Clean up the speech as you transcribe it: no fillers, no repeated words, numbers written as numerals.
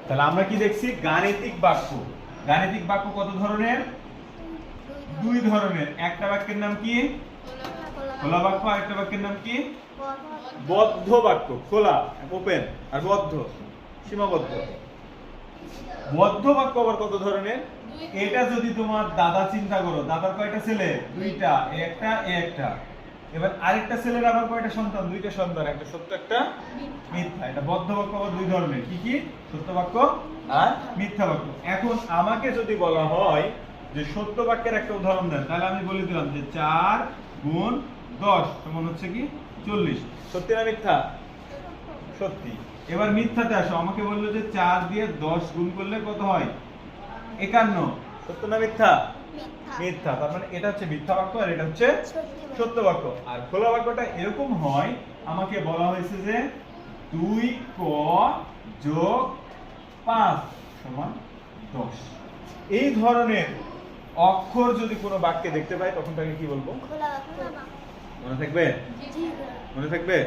তাহলে আমরা কি দেখছি গাণিতিক বাক্য। গাণিতিক বাক্য কত ধরনের? দুই ধরনের। একটা বাক্যের নাম কি? খোলা বাক্য। আরেকটা বাক্যের নাম কি? বদ্ধ বাক্য। খোলা ওপেন, আর বদ্ধ সীমাবদ্ধ। বদ্ধ বাক্য আবার কত ধরনের? এটা যদি তোমার দাদা চিন্তা করো, দাদার কয়টা ছেলে? দুইটা, একটা একটা। এবার আরেকটা ছেলের আবার কয়টা সন্তান? দুইটা সন্তান, একটা সত্য একটা মিথ্যা। এটা বদ্ধ বাক্য আবার দুই ধরনের। কি কি? সত্য বাক্য আর মিথ্যা বাক্য। এখন আমাকে যদি বলা হয় যে সত্য বাক্যের একটা উদাহরণ দেন, তাহলে আমি বলে দিলাম যে 4 গুণ 10 সমান হচ্ছে কি 40। সত্যি না মিথ্যা? সত্যি। এবার মিথ্যাতে আসো, আমাকে বললো যে 4 দিয়ে 10 গুণ করলে কত হয়? 51। সত্য না মিথ্যা? মিথ্যা। তার মানে এটা হচ্ছে মিথ্যা বাক্য আর এটা হচ্ছে সত্য বাক্য। আর খোলা বাক্যটা এরকম হয়, আমাকে বলা হয়েছে যে 2ক যোগ 5 সমান 10। এই ধরনের অক্ষর যদি কোনো বাক্যে দেখতে পাই তখন তাকে কি বলবো? মনে থাকবে? মনে থাকবে?